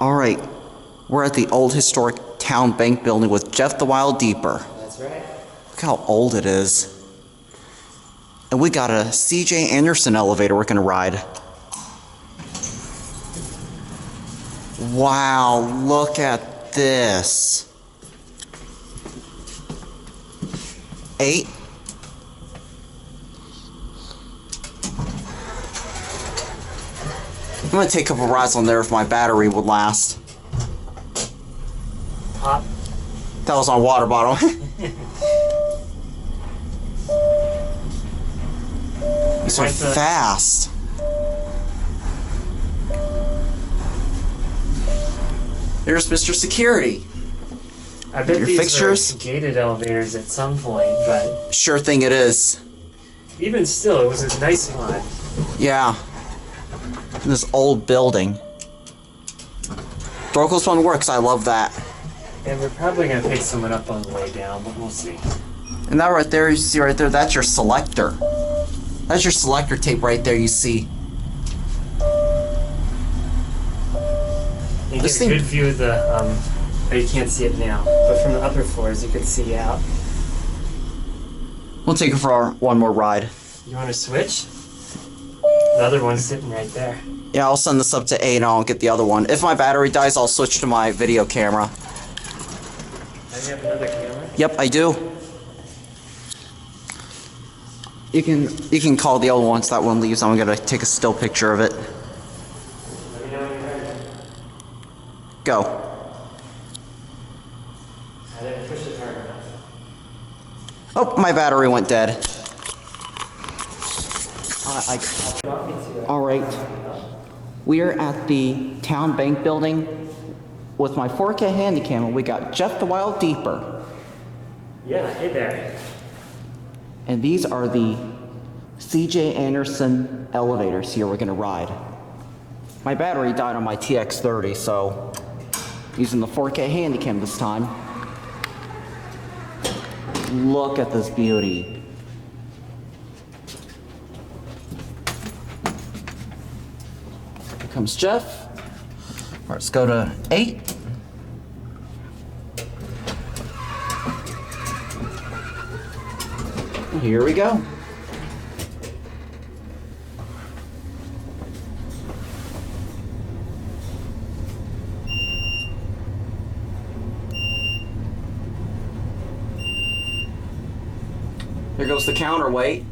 Alright, we're at the old historic Towne bank building with Jeff the Wild Deeper. That's right. Look how old it is. And we got a C.J. Anderson elevator we're gonna ride. Wow, look at this. 8. I'm gonna take a couple rides on there if my battery would last. Pop. That was my water bottle. These are fast. There's Mr. Security. I bet Your these fixtures? were gated elevators at some point, but Sure thing it is. even still, it was a nice one. Yeah. In this old building. Door close one works, I love that. And we're probably going to pick someone up on the way down, but we'll see. And that right there, you see right there, that's your selector. That's your selector tape right there, you see. You This get a thing- good view of the, oh, you can't see it now, but from the upper floors you can see out. We'll take it for one more ride. You want to switch? The other one's sitting right there. Yeah, I'll send this up to 8 and I'll get the other one. If my battery dies, I'll switch to my video camera. Now you have another camera? Yep, I do. You can call the other once that one leaves. I'm gonna take a still picture of it. Let me know when you're ready. Go. I didn't push it hard enough. Oh, my battery went dead. Alright. We are at the Towne Bank building with my 4K Handycam, and we got Jeff the Wild Deeper. Yeah, hey there. And these are the C.J. Anderson elevators here we're gonna ride. My battery died on my TX30, so using the 4K Handycam this time. Look at this beauty. Here comes Jeff. All right, let's go to 8. Here we go. Here goes the counterweight.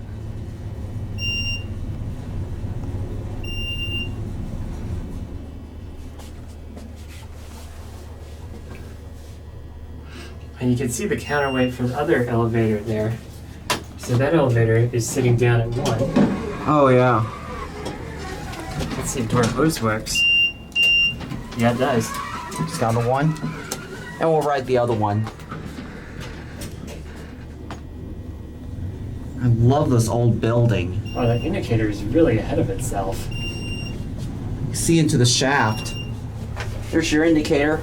And you can see the counterweight from the other elevator there. So that elevator is sitting down at 1. Oh yeah. Let's see if door hose works. Yeah, it does. Just got the 1. And we'll ride the other one. I love this old building. Oh, that indicator is really ahead of itself. You see into the shaft. There's your indicator.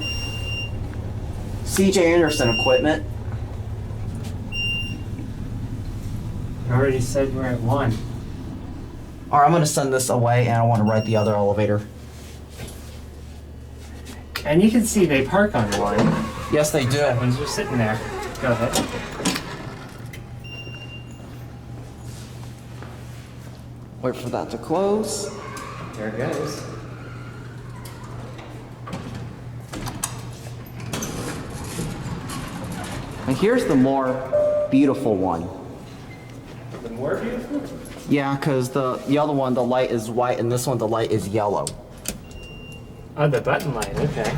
C.J. Anderson equipment. I already said we're at 1. Alright, I'm gonna send this away and I want to ride the other elevator. And you can see they park on 1. Yes, they do. That one's just sitting there. Go ahead. Wait for that to close. There it goes. And here's the more beautiful one. The more beautiful? Yeah, because the other one, the light is white, and this one, the light is yellow. Oh, the button light, okay.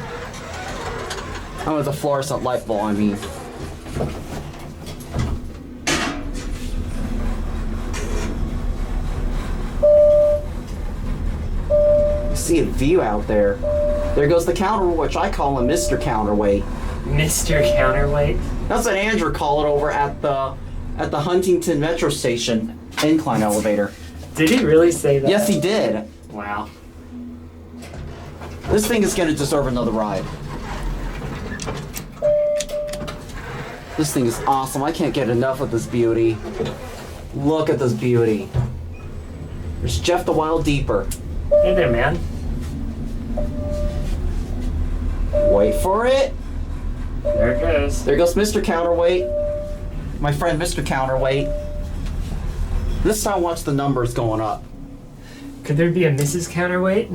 Oh, it's a fluorescent light bulb, I mean. You see a view out there. There goes the counter, which I call a Mr. Counterweight. Mr. Counterweight? That's what Andrew called it over at the Huntington Metro Station incline elevator. Did he really say that? Yes, he did. Wow. This thing is gonna deserve another ride. This thing is awesome. I can't get enough of this beauty. Look at this beauty. There's Jeff the Wild Deeper. Hey there, man. Wait for it. There it goes. There goes Mr. Counterweight. My friend Mr. Counterweight. This time watch the numbers going up. Could there be a Mrs. Counterweight?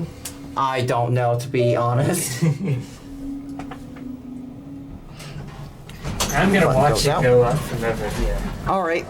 I don't know, to be honest. I'm gonna Button watch goes it out. go up from over here. All right.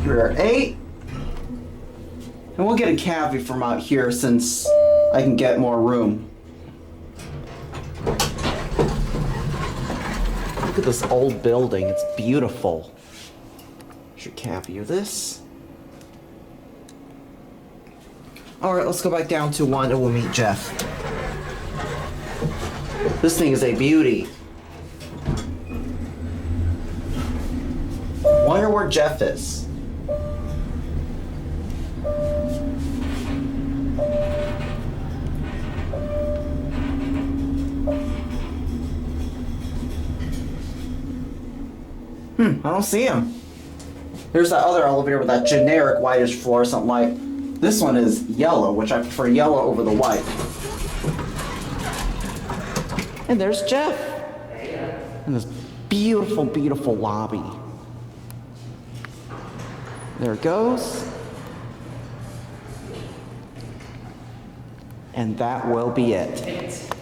We're at 8. And we'll get a cavity from out here since I can get more room. Look at this old building. It's beautiful. Should cavity this. All right, let's go back down to 1 and we'll meet Jeff. This thing is a beauty. Wonder where Jeff is. I don't see him. There's that other elevator with that generic whitish fluorescent light. This one is yellow, which I prefer yellow over the white. And there's Jeff. In this beautiful, beautiful lobby. There it goes. And that will be it.